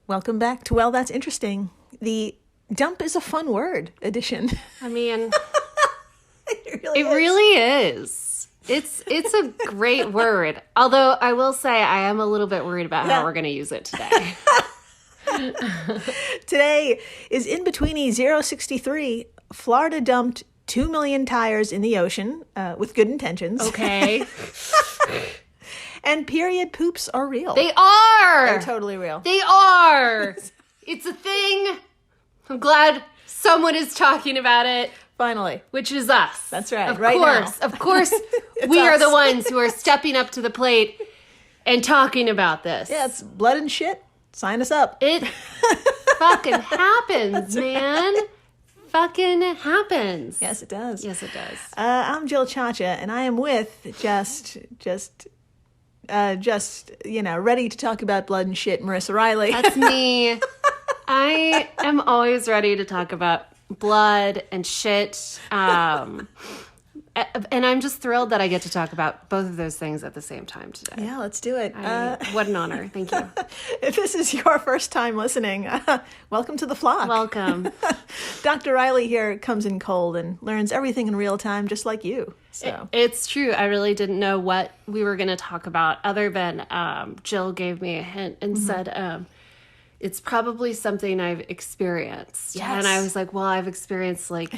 Welcome back to Well, That's Interesting. The dump is a fun word edition. I mean, It it really is. It's a great word. Although I will say I am a little bit worried about how we're going to use it today. Today is In-Betweeni 063. Florida dumped 2 million tires in the ocean with good intentions. Okay. And period poops are real. They are. They're totally real. They are. It's a thing. I'm glad someone is talking about it. Finally. Which is us. That's right. Of Right course. now. Of course. It's we are us. the ones who are stepping up to the plate and talking about this. Yeah, it's blood and shit. Sign us up. It fucking happens, man. Fucking happens. Yes, it does. Yes, it does. I'm Jill Chacha, and I am with just ready to talk about blood and shit, Marissa Riley. That's me. I am always ready to talk about blood and shit. And I'm just thrilled that I get to talk about both of those things at the same time today. Yeah, let's do it. What an honor. Thank you. If this is your first time listening, welcome to the flock. Welcome. Dr. Riley here comes in cold and learns everything in real time, just like you. So It's true. I really didn't know what we were going to talk about other than Jill gave me a hint and said, it's probably something I've experienced. Yes. And I was like, well, I've experienced like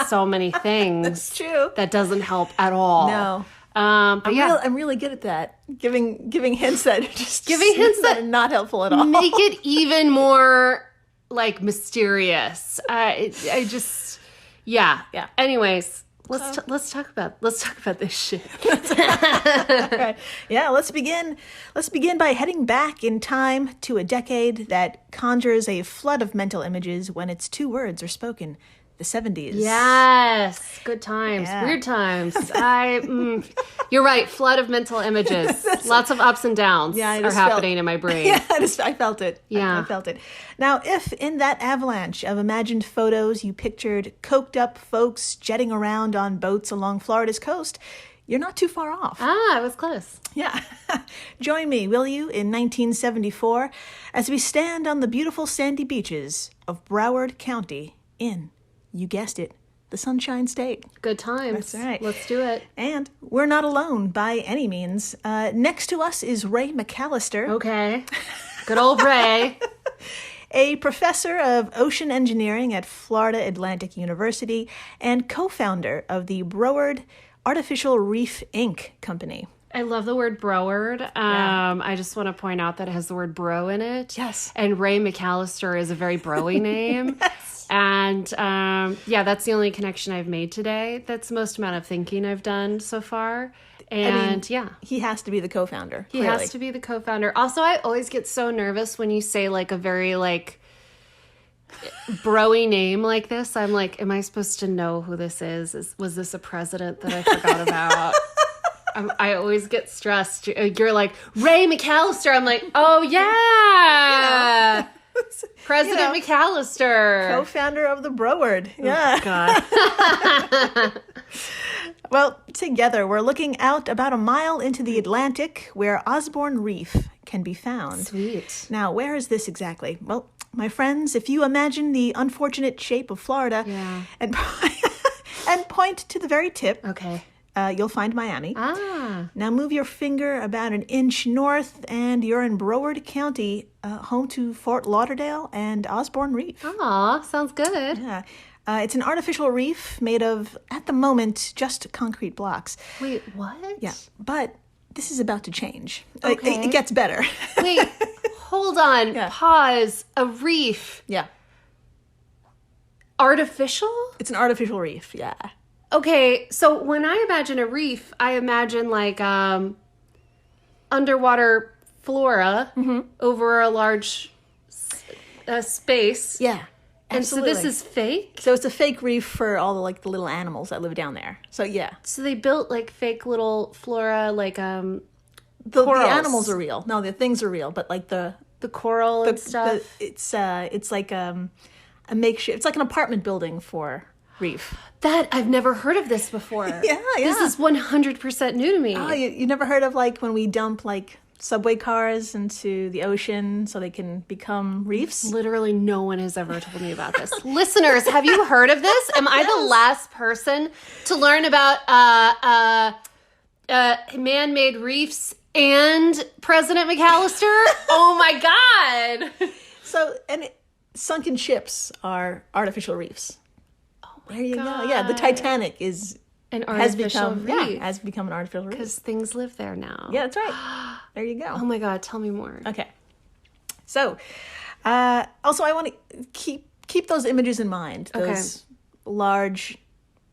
so many things. That's true. That doesn't help at all. No. But I'm really good at that. Giving hints that are not helpful at all. make it even more like mysterious. I just, yeah. Anyways, let's talk about this shit. Right. Yeah, let's begin by heading back in time to a decade that conjures a flood of mental images when its two words are spoken. The 70s. Yes. Good times. Yeah. Weird times. You're right. Flood of mental images. Lots of ups and downs are happening in my brain. Yeah, I felt it. Yeah. I felt it. Now, if in that avalanche of imagined photos you pictured coked up folks jetting around on boats along Florida's coast, you're not too far off. I was close. Yeah. Join me, will you, in 1974 as we stand on the beautiful sandy beaches of Broward County in, you guessed it, the Sunshine State. Good times. That's right. Let's do it. And we're not alone by any means. Next to us is Ray McAllister. Okay. Good old Ray. A professor of ocean engineering at Florida Atlantic University and co-founder of the Broward Artificial Reef Inc. company. I love the word Broward. I just want to point out that it has the word bro in it. Yes. And Ray McAllister is a very broy name. Yes. And that's the only connection I've made today. That's the most amount of thinking I've done so far. And he has to be the co-founder. He has to be the co-founder. Also, I always get so nervous when you say like a very like broy name like this. I'm like, am I supposed to know who this is? Was this a president that I forgot about? I always get stressed. You're like, Ray McAllister. I'm like, oh yeah. President McAllister. Co-founder of the Broward. Yeah. Oh, God. Well, together we're looking out about a mile into the Atlantic where Osborne Reef can be found. Sweet. Now, where is this exactly? Well, my friends, if you imagine the unfortunate shape of Florida and point to the very tip, Okay. You'll find Miami. Ah. Now move your finger about an inch north and you're in Broward County, home to Fort Lauderdale and Osborne Reef. Aw, sounds good. Yeah. It's an artificial reef made of, at the moment, just concrete blocks. Wait, what? Yeah, but this is about to change. Okay. It gets better. Wait, hold on. Yeah. Pause. A reef. Yeah. Artificial? It's an artificial reef, yeah. Okay, so when I imagine a reef, I imagine like underwater flora over a large space. Yeah. And Absolutely. so this is fake? So it's a fake reef for all the little animals that live down there. So yeah. So they built like fake little flora, like The corals. animals are real. No, the things are real, but like the coral and stuff. it's like a makeshift. It's like an apartment building for reef. That I've never heard of this before. Yeah. This is 100% new to me. Oh, you never heard of like when we dump like subway cars into the ocean so they can become reefs. Literally no one has ever told me about this. Listeners, have you heard of this? Am I the last person to learn about man-made reefs and President McAllister? Oh my God. So, and sunken ships are artificial reefs. Oh my There you God. go. Yeah, the Titanic has become an artificial reef. Because things live there now. Yeah, that's right. There you go. Oh my God, tell me more. Okay. So, also I want to keep those images in mind. Those large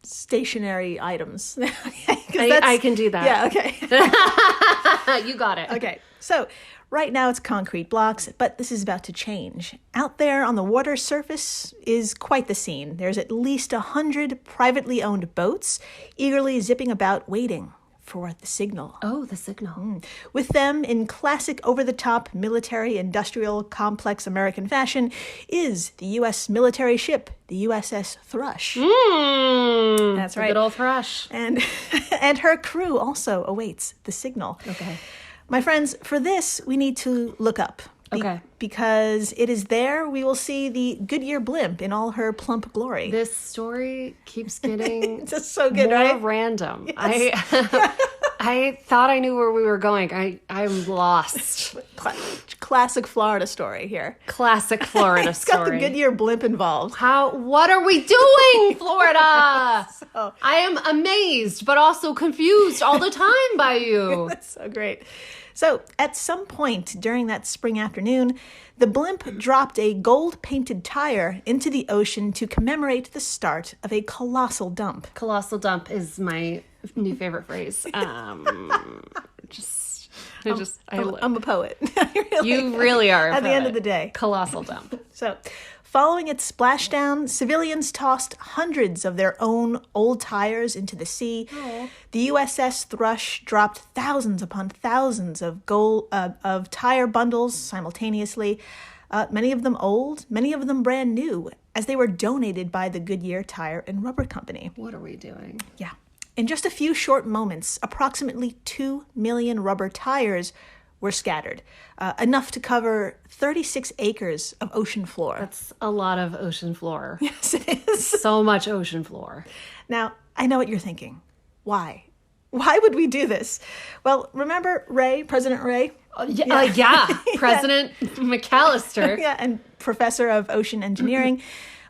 stationary items. I can do that. Yeah, okay. You got it. Okay. So, right now it's concrete blocks, but this is about to change. Out there on the water surface is quite the scene. There's at least 100 privately owned boats eagerly zipping about waiting for the signal. Oh, the signal. With them, in classic over-the-top military-industrial complex American fashion, is the U.S. military ship, the USS Thrush. That's right. Good old Thrush. And her crew also awaits the signal. Okay. My friends, for this, we need to look up. Okay. Because it is there we will see the Goodyear blimp in all her plump glory. This story keeps getting It's just so good, more right? random. Yes. I thought I knew where we were going. I'm lost. Classic Florida story here. Classic Florida It's got the story. Goodyear blimp involved. What are we doing, Florida? So- I am amazed, but also confused all the time by you. That's so great. So, at some point during that spring afternoon, the blimp dropped a gold-painted tire into the ocean to commemorate the start of a colossal dump. Colossal dump is my new favorite phrase. I'm a poet. You really are. At the end of the day. Colossal dump. So, following its splashdown, civilians tossed hundreds of their own old tires into the sea. Aww. The USS Thrush dropped thousands upon thousands of tire bundles simultaneously, many of them old, many of them brand new, as they were donated by the Goodyear Tire and Rubber Company. What are we doing? Yeah. In just a few short moments, approximately 2 million rubber tires were scattered, enough to cover 36 acres of ocean floor. That's a lot of ocean floor. Yes, it is. So much ocean floor. Now, I know what you're thinking. Why? Why would we do this? Well, remember President Ray? Yeah. President McAllister. Yeah, and professor of ocean engineering.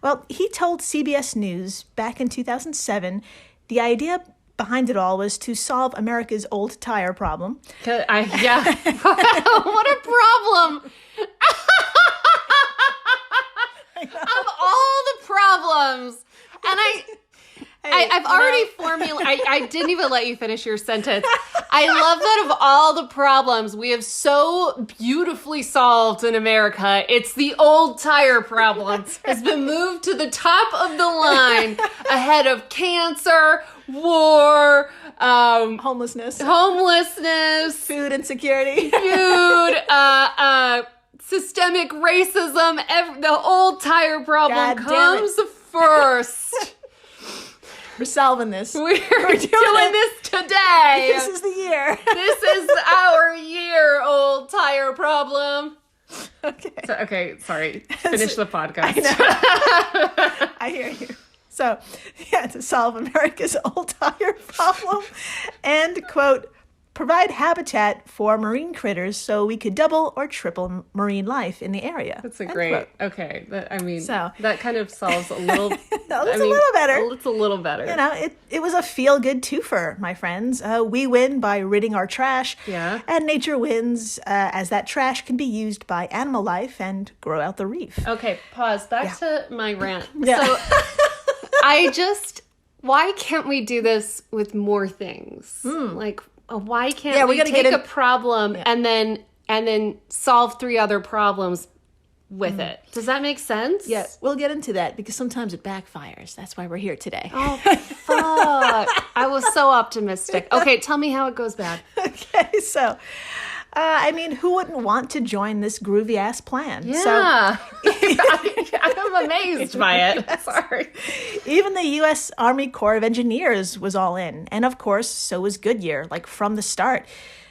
Well, he told CBS News back in 2007 the idea behind it all was to solve America's old tire problem. What a problem. Of all the problems. And I've already formulated, I didn't even let you finish your sentence. I love that of all the problems we have so beautifully solved in America, it's the old tire problem. Has been moved to the top of the line ahead of cancer, war, homelessness, food insecurity, systemic racism. The old tire problem comes first. We're solving this. We're doing this today. This is the year. This is our year, old tire problem. Okay. Sorry. Finish the podcast. I hear you. So, to solve America's old tire problem and, quote, provide habitat for marine critters so we could double or triple marine life in the area. That's a End great, quote. okay. That kind of solves a little. It's a little better. It's a little better. You know, it was a feel-good twofer, my friends. We win by ridding our trash. Yeah. And nature wins as that trash can be used by animal life and grow out the reef. Okay, pause. Back to my rant. Yeah. So, why can't we do this with more things? Like, why can't we take a problem and then solve 3 other problems with it? Does that make sense? Yeah, we'll get into that because sometimes it backfires. That's why we're here today. Oh, fuck. I was so optimistic. Okay, tell me how it goes bad. Okay, so, who wouldn't want to join this groovy-ass plan? Yeah. I'm amazed by it. Sorry. Even the U.S. Army Corps of Engineers was all in. And, of course, so was Goodyear, like from the start.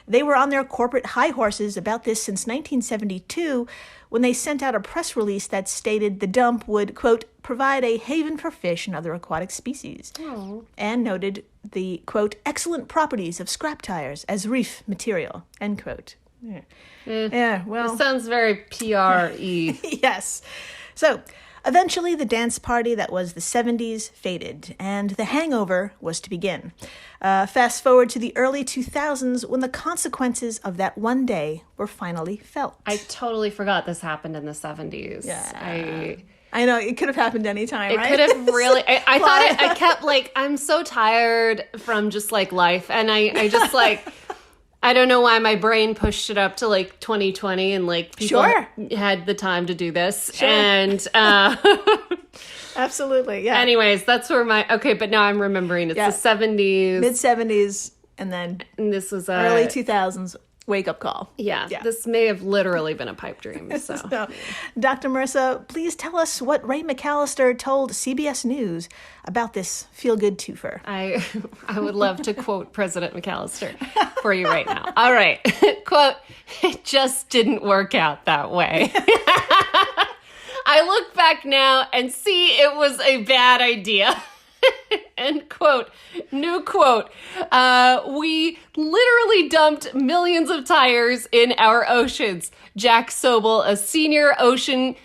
They were on their corporate high horses about this since 1972, when they sent out a press release that stated the dump would, quote, provide a haven for fish and other aquatic species, and noted the, quote, excellent properties of scrap tires as reef material, end quote. Yeah, well. It sounds very PR-y. Yes. So, eventually the dance party that was the 70s faded, and the hangover was to begin. Fast forward to the early 2000s, when the consequences of that one day were finally felt. I totally forgot this happened in the 70s. Yeah. I know, it could have happened anytime, right? It could have really... I thought I kept, like, I'm so tired from just, like, life, and I just, like... I don't know why my brain pushed it up to, like, 2020, and, like, people had the time to do this. Sure. And... Absolutely, yeah. Anyways, that's where my... Okay, but now I'm remembering. It's the 70s. Mid-70s, and then this was early 2000s wake-up call. Yeah, this may have literally been a pipe dream. So, Dr. Marissa, please tell us what Ray McAllister told CBS News about this feel-good twofer. I would love to quote President McAllister for you right now. All right. Quote, it just didn't work out that way. I look back now and see it was a bad idea. End quote. New quote. We literally dumped millions of tires in our oceans. Jack Sobel, a senior ocean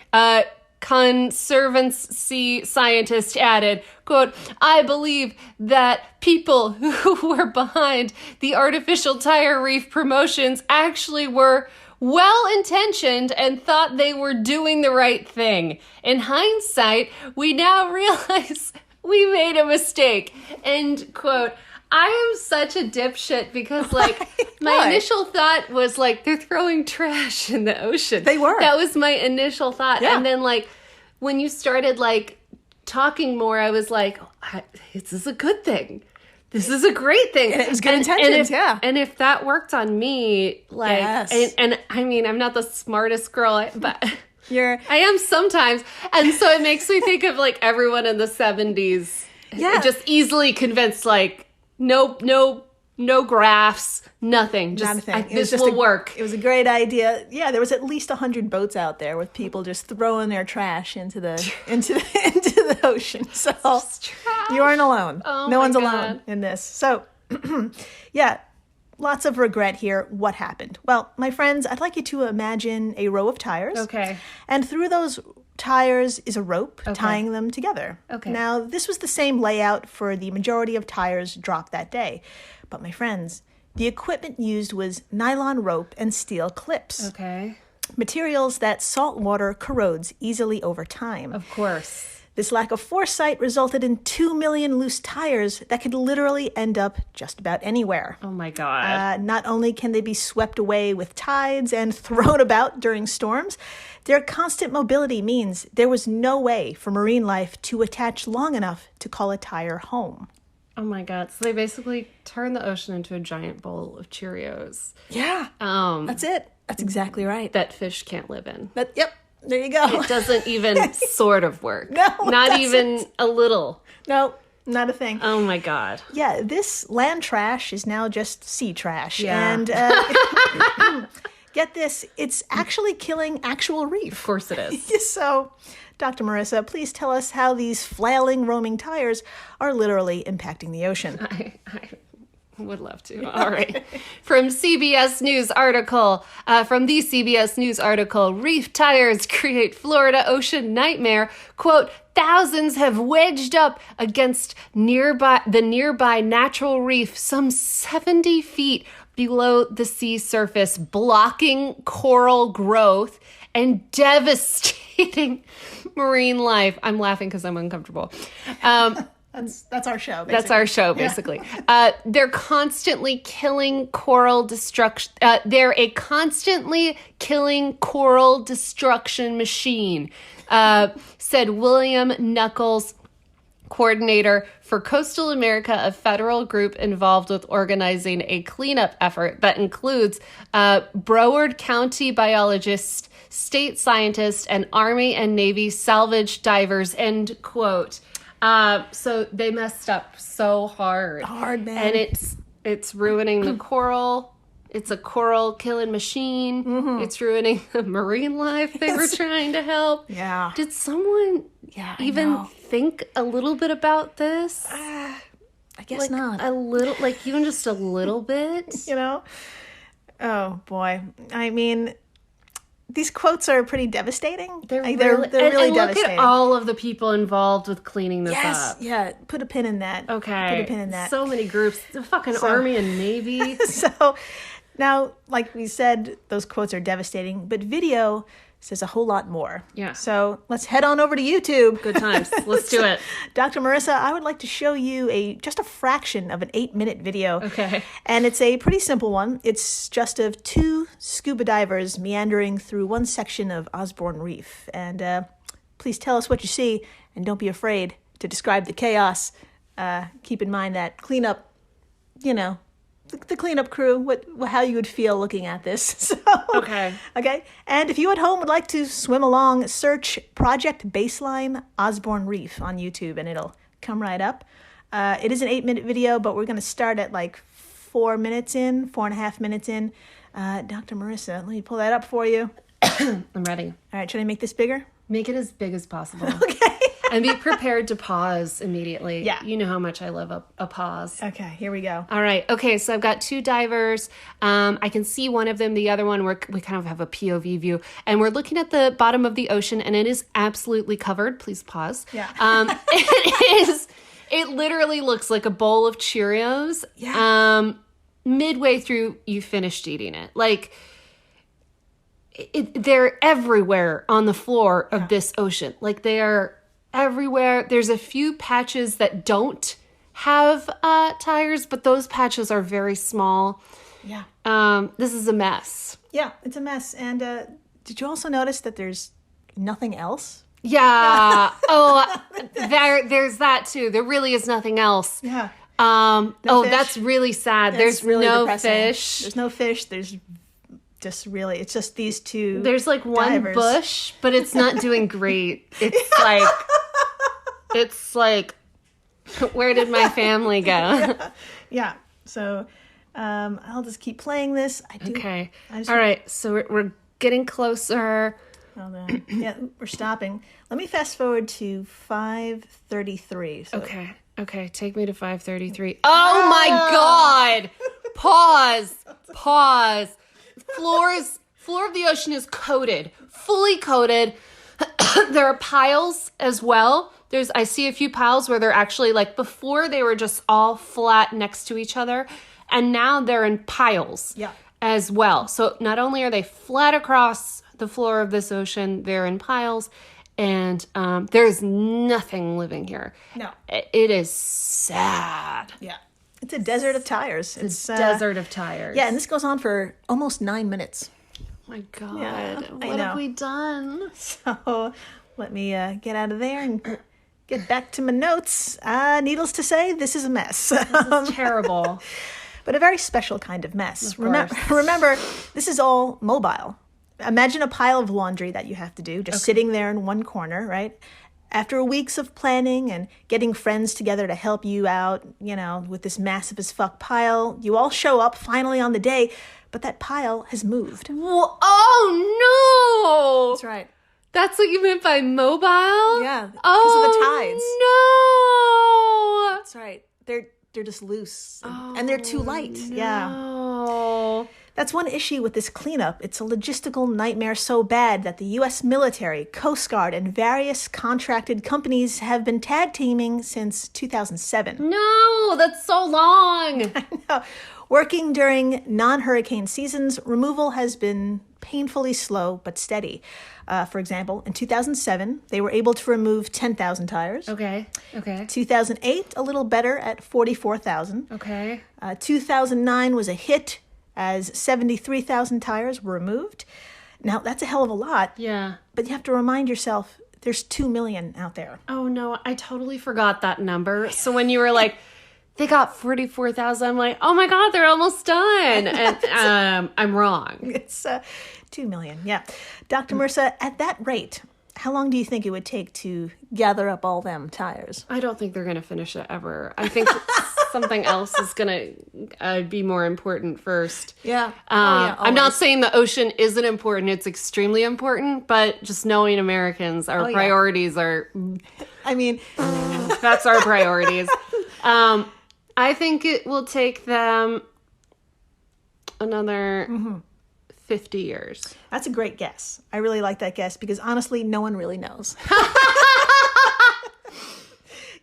conservancy scientist, added, quote, I believe that people who were behind the artificial tire reef promotions actually were well-intentioned and thought they were doing the right thing. In hindsight, we now realize we made a mistake. End quote. I am such a dipshit because, like, my initial thought was, like, they're throwing trash in the ocean. They were. That was my initial thought. Yeah. And then, like, when you started, like, talking more, I was like, this is a good thing. This is a great thing. And it was good intentions, And if that worked on me, like, and I mean, I'm not the smartest girl, but... I am sometimes. And so it makes me think of, like, everyone in the 70s. Yeah. Just easily convinced, like, no graphs, nothing. Just, not a thing. This will work. It was a great idea. Yeah, there was at least 100 boats out there with people just throwing their trash into the ocean. So you aren't alone. Oh, no one's alone in this. So, yeah. Lots of regret here. What happened? Well, my friends, I'd like you to imagine a row of tires. Okay. And through those tires is a rope tying them together. Okay. Now, this was the same layout for the majority of tires dropped that day. But my friends, the equipment used was nylon rope and steel clips. Okay. Materials that salt water corrodes easily over time. Of course. This lack of foresight resulted in 2 million loose tires that could literally end up just about anywhere. Oh my God. Not only can they be swept away with tides and thrown about during storms, their constant mobility means there was no way for marine life to attach long enough to call a tire home. Oh my God. So they basically turn the ocean into a giant bowl of Cheerios. Yeah. That's it. That's exactly right. That fish can't live in. Yep. There you go. It doesn't even sort of work. No, not even a little. No, not a thing. Oh my God. Yeah, this land trash is now just sea trash. Yeah. And get this, it's actually killing actual reef. Of course it is. So, Dr. Marissa, please tell us how these flailing, roaming tires are literally impacting the ocean. I would love to. All right. From CBS News article, from the CBS News article, reef tires create Florida ocean nightmare. Quote, thousands have wedged up against the nearby natural reef some 70 feet below the sea surface, blocking coral growth and devastating marine life. I'm laughing because I'm uncomfortable. That's our show, basically. That's our show, basically. They're constantly killing coral destruction. They're a constantly killing coral destruction machine, said William Knuckles, coordinator for Coastal America, a federal group involved with organizing a cleanup effort that includes Broward County biologists, state scientists, and Army and Navy salvage divers, end quote. So they messed up so hard. Hard, man. And it's ruining the coral. It's a coral killing machine. It's ruining the marine life they were trying to help. Yeah. Did someone even think a little bit about this? I guess Like not. a little, like even just a little bit. Oh boy. I mean, these quotes are pretty devastating. They're really and devastating. Look at all of the people involved with cleaning this up. Yeah. Put a pin in that. Okay. Put a pin in that. So many groups. The fucking Army and Navy. So now, like we said, those quotes are devastating, but video says a whole lot more. Yeah. So let's head on over to YouTube. Good times. Let's do it. Dr. Marissa, I would like to show you just a fraction of an 8-minute video. Okay. And it's a pretty simple one. It's just of 2 scuba divers meandering through one section of Osborne Reef. And please tell us what you see, and don't be afraid to describe the chaos. Keep in mind that cleanup, the cleanup crew, how you would feel looking at this. So, Okay. And if you at home would like to swim along, search Project Baseline Osborne Reef on YouTube, and it'll come right up. It is an 8-minute video, but we're going to start at like 4.5 minutes in. Dr. Marissa, let me pull that up for you. I'm ready. All right, should I make this bigger? Make it as big as possible. Okay. And be prepared to pause immediately. Yeah. You know how much I love a pause. Okay, here we go. All right. Okay, so I've got 2 divers. I can see one of them. The other one, we kind of have a POV view. And we're looking at the bottom of the ocean, and it is absolutely covered. Please pause. Yeah. It literally looks like a bowl of Cheerios. Yeah. Midway through, you finished eating it. Like, they're everywhere on the floor of this ocean. Like, they are everywhere. There's a few patches that don't have tires, but those patches are very small. Yeah. This is a mess. Yeah, it's a mess. And did you also notice that there's nothing else? Yeah. There's that too. There really is nothing else. Yeah. Fish. That's really sad. There's really no depressing. fish. There's no fish. There's it's just these 2 There's like one divers. bush, but it's not doing great. It's like, where did my family go? Yeah. So I'll just keep playing this. Okay. All right. So we're getting closer. Hold on. Yeah, we're stopping. Let me fast forward to 5:33. So. Okay. Take me to 5:33. Oh my God. Pause. Floor of the ocean is coated, fully coated. There are piles as well. I see a few piles where they're actually like, before they were just all flat next to each other, and now they're in piles as well. So not only are they flat across the floor of this ocean, they're in piles, and there's nothing living here. No. It is sad. Yeah. It's a desert of tires. It's a desert of tires. Yeah, and this goes on for almost 9 minutes. My God. Yeah, what have we done? So let me get out of there and get back to my notes. Needless to say, this is a mess. This is terrible. But a very special kind of mess. Of course. Remember, this is all mobile. Imagine a pile of laundry that you have to do, just sitting there in one corner, right? After weeks of planning and getting friends together to help you out, with this massive as fuck pile, you all show up finally on the day, but that pile has moved. Oh, no! That's right. That's what you meant by mobile? Yeah, because of the tides. No! That's right. They're just loose, and they're too light. No. Yeah. That's one issue with this cleanup. It's a logistical nightmare so bad that the U.S. military, Coast Guard, and various contracted companies have been tag teaming since 2007. No, that's so long. I know. Working during non-hurricane seasons, removal has been painfully slow but steady. For example, in 2007, they were able to remove 10,000 tires. Okay. 2008, a little better at 44,000. Okay. 2009 was a hit as 73,000 tires were removed. Now, that's a hell of a lot. Yeah. But you have to remind yourself, there's 2 million out there. Oh, no, I totally forgot that number. So when you were like, they got 44,000, I'm like, oh my God, they're almost done. And I'm wrong. It's 2 million, yeah. Dr. Mercer, at that rate, how long do you think it would take to gather up all them tires? I don't think they're going to finish it ever. I think something else is going to be more important first. Yeah. I'm not saying the ocean isn't important. It's extremely important, but just knowing Americans, our priorities are... I mean... that's our priorities. I think it will take them another 50 years. That's a great guess. I really like that guess because honestly, no one really knows.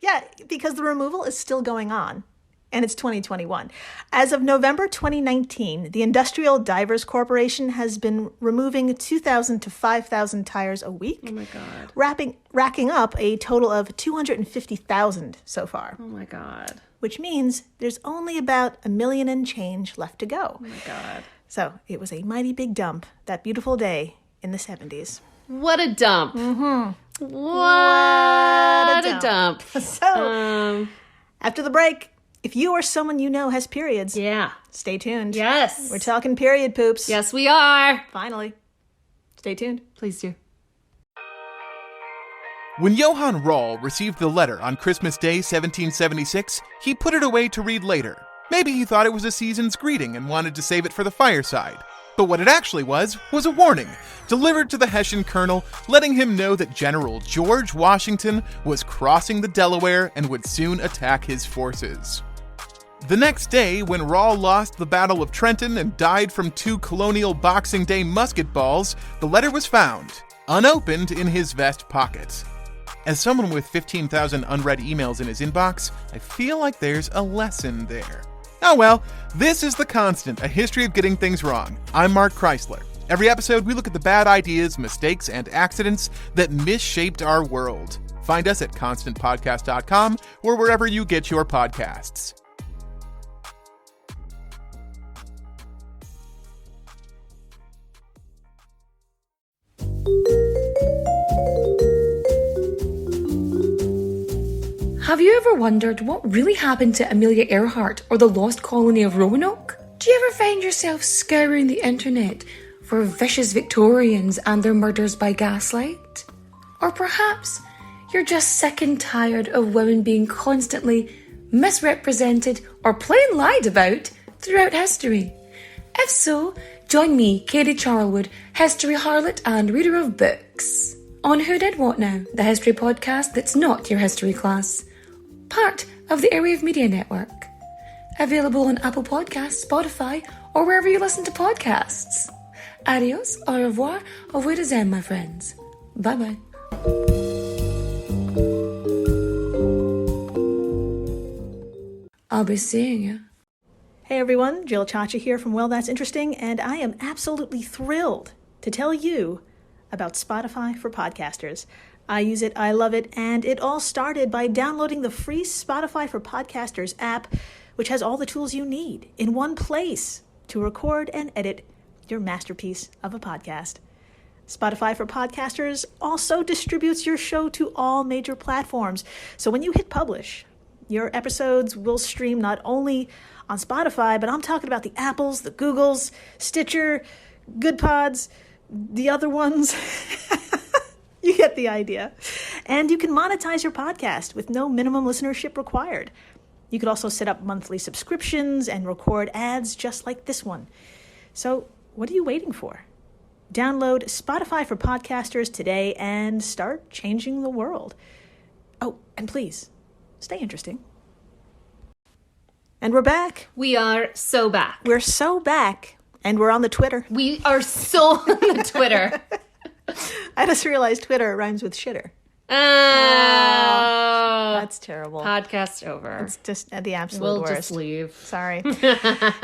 Yeah, because the removal is still going on, and it's 2021. As of November 2019, the Industrial Divers Corporation has been removing 2,000 to 5,000 tires a week. Oh my God. Racking up a total of 250,000 so far. Oh my God. Which means there's only about 1 million and change left to go. Oh my God. So it was a mighty big dump that beautiful day in the 70s. What a dump. What a dump. So, after the break, if you or someone you know has periods, stay tuned. Yes. We're talking period poops. Yes, we are. Finally. Stay tuned. Please do. When Johann Rall received the letter on Christmas Day 1776, he put it away to read later. Maybe he thought it was a season's greeting and wanted to save it for the fireside. But what it actually was a warning, delivered to the Hessian colonel, letting him know that General George Washington was crossing the Delaware and would soon attack his forces. The next day, when Rall lost the Battle of Trenton and died from 2 colonial Boxing Day musket balls, the letter was found, unopened in his vest pocket. As someone with 15,000 unread emails in his inbox, I feel like there's a lesson there. Oh well, this is The Constant, a history of getting things wrong. I'm Mark Chrysler. Every episode, we look at the bad ideas, mistakes, and accidents that misshaped our world. Find us at constantpodcast.com or wherever you get your podcasts. Have you ever wondered what really happened to Amelia Earhart or the lost colony of Roanoke? Do you ever find yourself scouring the internet for vicious Victorians and their murders by gaslight? Or perhaps you're just sick and tired of women being constantly misrepresented or plain lied about throughout history? If so, join me, Katie Charlwood, history harlot and reader of books, on Who Did What Now, the history podcast that's not your history class. Part of the Airwave Media Network. Available on Apple Podcasts, Spotify, or wherever you listen to podcasts. Adios, au revoir, au revoir, my friends. Bye-bye. I'll be seeing you. Hey everyone, Jill Chacha here from Well, That's Interesting, and I am absolutely thrilled to tell you about Spotify for podcasters. I use it, I love it, and it all started by downloading the free Spotify for Podcasters app, which has all the tools you need in one place to record and edit your masterpiece of a podcast. Spotify for Podcasters also distributes your show to all major platforms. So when you hit publish, your episodes will stream not only on Spotify, but I'm talking about the Apples, the Googles, Stitcher, Good Pods, the other ones. You get the idea. And you can monetize your podcast with no minimum listenership required. You could also set up monthly subscriptions and record ads just like this one. So what are you waiting for? Download Spotify for Podcasters today and start changing the world. Oh, and please, stay interesting. And we're back. We are so back. We're so back. And we're on the Twitter. We are so on the Twitter. I just realized Twitter rhymes with shitter. Oh, that's terrible. Podcast over. It's just the absolute worst. We'll just leave. Sorry.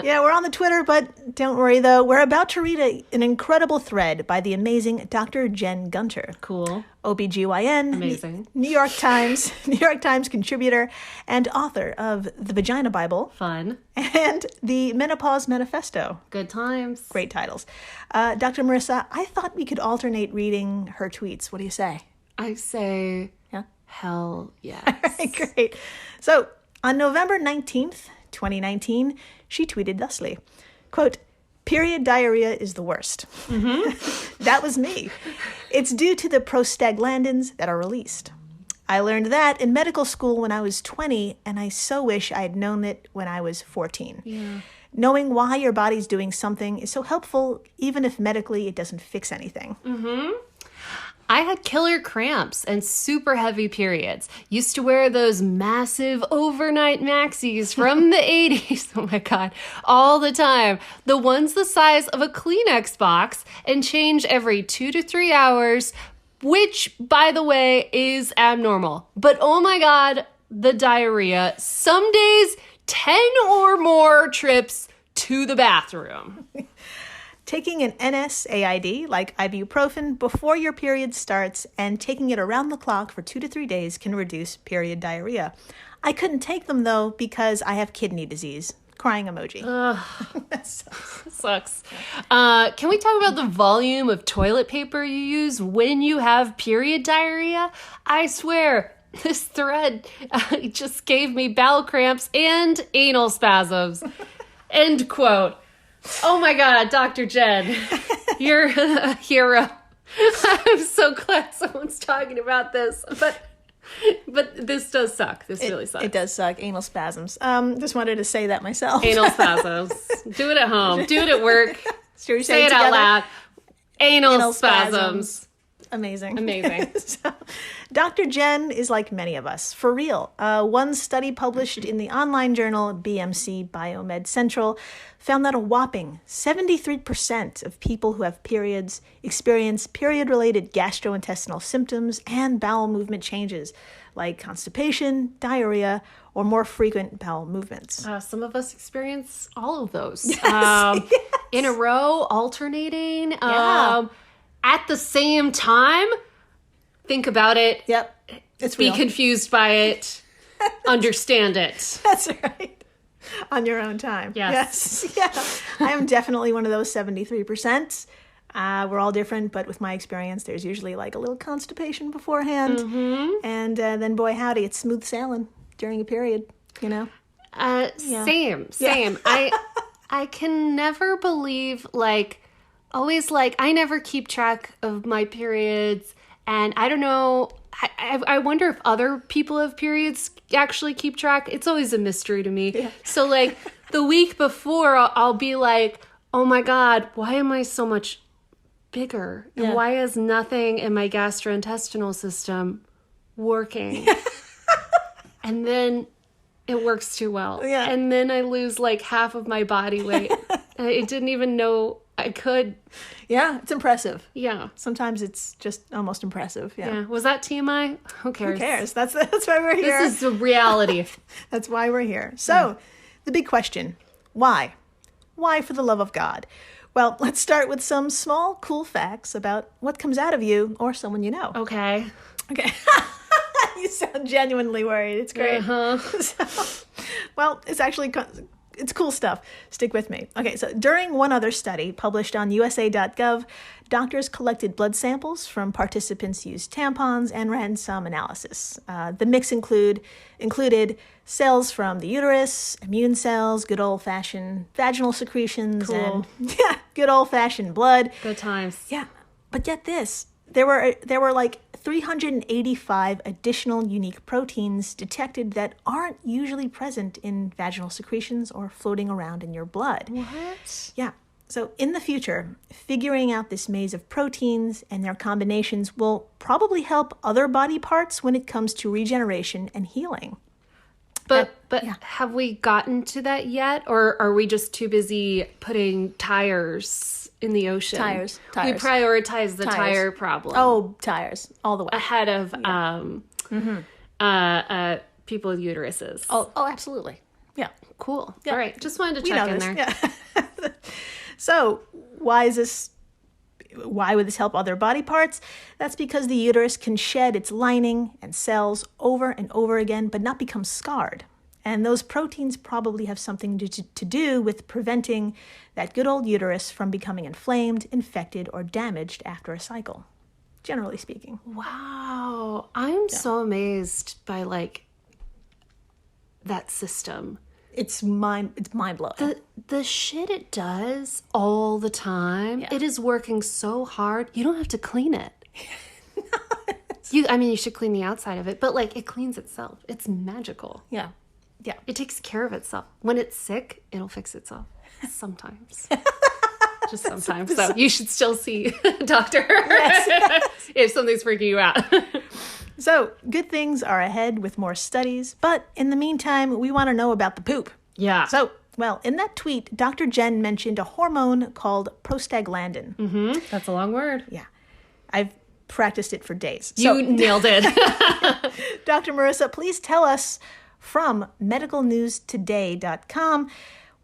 Yeah, we're on the Twitter, but don't worry, though. We're about to read an incredible thread by the amazing Dr. Jen Gunter. Cool. OBGYN. Amazing. New York Times contributor and author of The Vagina Bible. Fun. And The Menopause Manifesto. Good times. Great titles. Dr. Marissa, I thought we could alternate reading her tweets. What do you say? I say, yeah. Hell yes. All right, great. So, on November 19th, 2019, she tweeted thusly, quote, "Period diarrhea is the worst." Mm-hmm. That was me. It's due to the prostaglandins that are released. I learned that in medical school when I was 20, and I so wish I had known it when I was 14. Yeah. Knowing why your body's doing something is so helpful, even if medically it doesn't fix anything. I had killer cramps and super heavy periods. Used to wear those massive overnight maxis from the 80s. Oh my God. All the time. The ones the size of a Kleenex box and change every 2 to 3 hours, which, by the way, is abnormal. But oh my God, the diarrhea. Some days, 10 or more trips to the bathroom. Taking an NSAID, like ibuprofen, before your period starts and taking it around the clock for 2 to 3 days can reduce period diarrhea. I couldn't take them, though, because I have kidney disease. Crying emoji. That Sucks. Can we talk about the volume of toilet paper you use when you have period diarrhea? I swear, this thread just gave me bowel cramps and anal spasms. End quote. Oh my God, Dr. Jen, you're a hero. I'm so glad someone's talking about this, but this does suck. This really sucks. It does suck. Anal spasms. Just wanted to say that myself. Anal spasms. Do it at home. Do it at work. Should we say it together? out loud. Anal spasms. Amazing. So, Dr. Jen is like many of us, for real. One study published in the online journal BMC Biomed Central found that a whopping 73% of people who have periods experience period-related gastrointestinal symptoms and bowel movement changes, like constipation, diarrhea, or more frequent bowel movements. some of us experience all of those. Yes. In a row, alternating. Yeah. At the same time, think about it. Yep. It's Be real. confused by it. Understand it. That's right. On your own time. Yes. Yeah. I am definitely one of those 73%. We're all different, but with my experience, there's usually like a little constipation beforehand. And then, boy, howdy, it's smooth sailing during a period, you know? Same. I can never believe, always I never keep track of my periods, and I don't know, I wonder if other people have periods actually keep track. It's always a mystery to me. Yeah. So the week before, I'll be like, oh my God, why am I so much bigger? And why is nothing in my gastrointestinal system working? And then it works too well. Yeah. And then I lose half of my body weight. I didn't even know I could. Yeah, it's impressive. Yeah. Sometimes it's just almost impressive. Yeah. Was that TMI? Who cares? Who cares? That's why we're here. This is the reality. That's why we're here. So, the big question, why? Why, for the love of God? Well, let's start with some small, cool facts about what comes out of you or someone you know. Okay. You sound genuinely worried. It's great. Well, it's actually... It's cool stuff. Stick with me. Okay, so during one other study published on USA.gov, doctors collected blood samples from participants who used tampons and ran some analysis. The mix included cells from the uterus, immune cells, good old-fashioned vaginal secretions, and good old-fashioned blood. Good times. Yeah, but get this. There were 385 additional unique proteins detected that aren't usually present in vaginal secretions or floating around in your blood. What? Yeah. So in the future, figuring out this maze of proteins and their combinations will probably help other body parts when it comes to regeneration and healing. But have we gotten to that yet? Or are we just too busy putting tires in the ocean? Tires. We prioritize the tire problem. Oh, tires. All the way. Ahead of people with uteruses. Oh, absolutely. Yeah. Cool. Yeah. All right. Just wanted to We check know in this. there. Yeah. So why would this help other body parts? That's because the uterus can shed its lining and cells over and over again, but not become scarred. And those proteins probably have something to do with preventing that good old uterus from becoming inflamed, infected, or damaged after a cycle, generally speaking. Wow. I'm so amazed by that system. It's mind-blowing. The shit it does all the time, it is working so hard. You don't have to clean it. You should clean the outside of it, but like it cleans itself. It's magical. Yeah. Yeah. It takes care of itself. When it's sick, it'll fix itself. Sometimes. Just sometimes. So you should still see a doctor if something's freaking you out. So, good things are ahead with more studies, but in the meantime, we want to know about the poop. Yeah. So, well, in that tweet, Dr. Jen mentioned a hormone called prostaglandin. Mm-hmm. That's a long word. Yeah. I've practiced it for days. You nailed it. Dr. Marissa, please tell us from medicalnewstoday.com,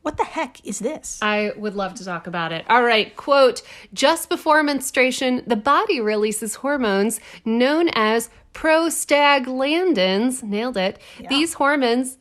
what the heck is this? I would love to talk about it. All right, quote, just before menstruation, the body releases hormones known as prostaglandins. Nailed it. Yeah. These hormones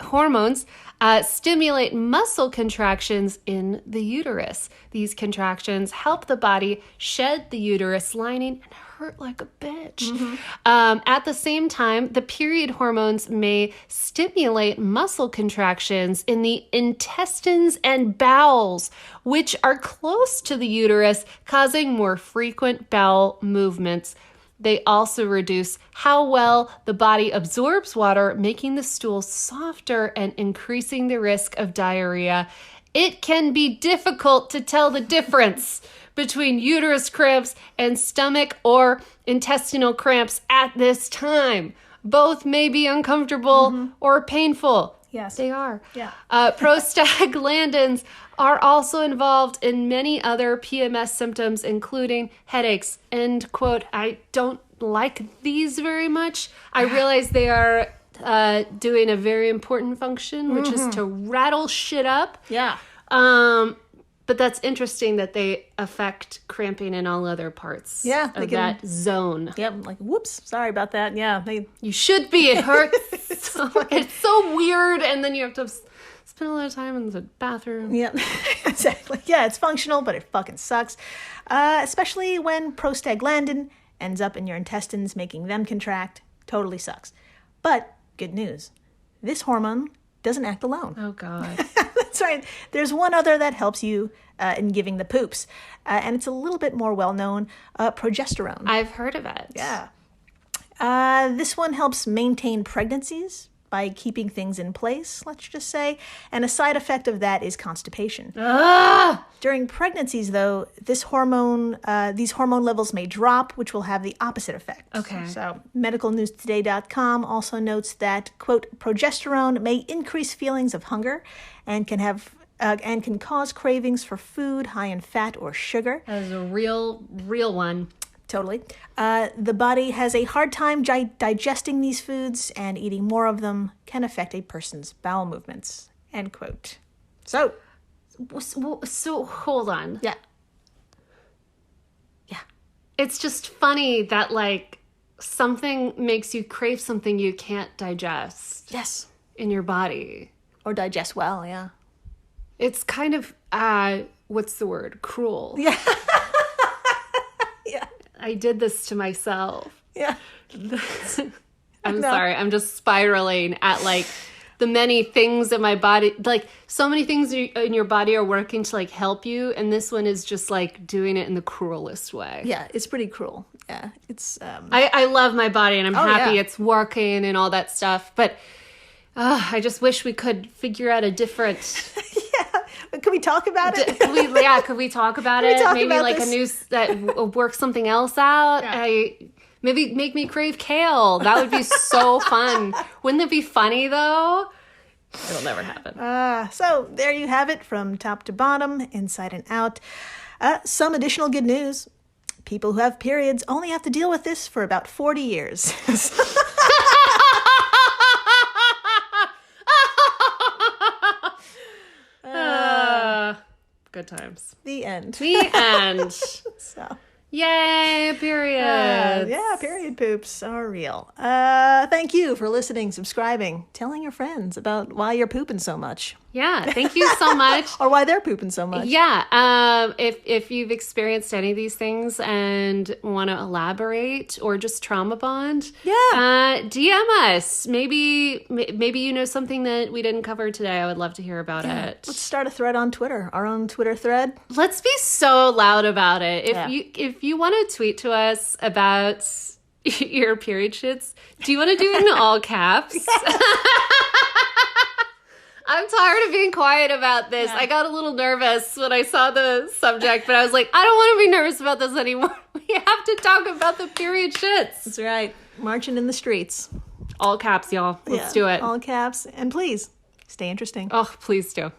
stimulate muscle contractions in the uterus. These contractions help the body shed the uterus lining and hurt like a bitch. Mm-hmm. At the same time, the period hormones may stimulate muscle contractions in the intestines and bowels, which are close to the uterus, causing more frequent bowel movements. They also reduce how well the body absorbs water, making the stool softer and increasing the risk of diarrhea. It can be difficult to tell the difference between uterus cramps and stomach or intestinal cramps at this time. Both may be uncomfortable or painful. Yes. They are. Yeah. Prostaglandins are also involved in many other PMS symptoms, including headaches. End quote. I don't like these very much. I realize they are doing a very important function, which is to rattle shit up. Yeah. But that's interesting that they affect cramping in all other parts of that zone. Yep, like, whoops, sorry about that. Yeah, you should be. It hurts. It's so weird, and then you have to spend a lot of time in the bathroom. Yep, exactly. Yeah, it's functional, but it fucking sucks. Especially when prostaglandin ends up in your intestines, making them contract. Totally sucks. But good news, this hormone doesn't act alone. Oh, God. That's right. There's one other that helps you in giving the poops, and it's a little bit more well-known, progesterone. I've heard of it. Yeah. This one helps maintain pregnancies by keeping things in place, let's just say, and a side effect of that is constipation. During pregnancies, though, these hormone levels may drop, which will have the opposite effect. Okay. So, medicalnewstoday.com also notes that, quote, progesterone may increase feelings of hunger and can cause cravings for food high in fat or sugar. That is a real one. Totally. The body has a hard time digesting these foods, and eating more of them can affect a person's bowel movements. End quote. So hold on. Yeah. It's just funny that, like, something makes you crave something you can't digest. Yes. In your body. Or digest well, yeah. It's kind of, what's the word? Cruel. Yeah. Yeah. I did this to myself. Yeah. I'm sorry. I'm just spiraling at, like, the many things in my body. Like, so many things in your body are working to, like, help you. And this one is just, like, doing it in the cruelest way. Yeah, it's pretty cruel. Yeah. It's, I love my body, and I'm happy it's working and all that stuff. But I just wish we could figure out a different... Can we talk about it? Could we talk about it? Maybe like a new that work something else out. Yeah. Maybe make me crave kale. That would be so fun. Wouldn't it be funny though? It'll never happen. So there you have it, from top to bottom, inside and out. Some additional good news. People who have periods only have to deal with this for about 40 years. Good times. The end. So. Yay, periods. Yeah, period poops are real. Thank you for listening, subscribing, telling your friends about why you're pooping so much. Yeah, thank you so much. Or why they're pooping so much. Yeah, if you've experienced any of these things and want to elaborate or just trauma bond, DM us. Maybe you know something that we didn't cover today. I would love to hear about it. Let's start a thread on Twitter, our own Twitter thread. Let's be so loud about it. If you want to tweet to us about your period shits, do you want to do it in all caps? I'm tired of being quiet about this. Yeah. I got a little nervous when I saw the subject, but I was like, I don't want to be nervous about this anymore. We have to talk about the period shits. That's right. Marching in the streets. All caps, y'all. Let's do it. All caps. And please, stay interesting. Oh, please do.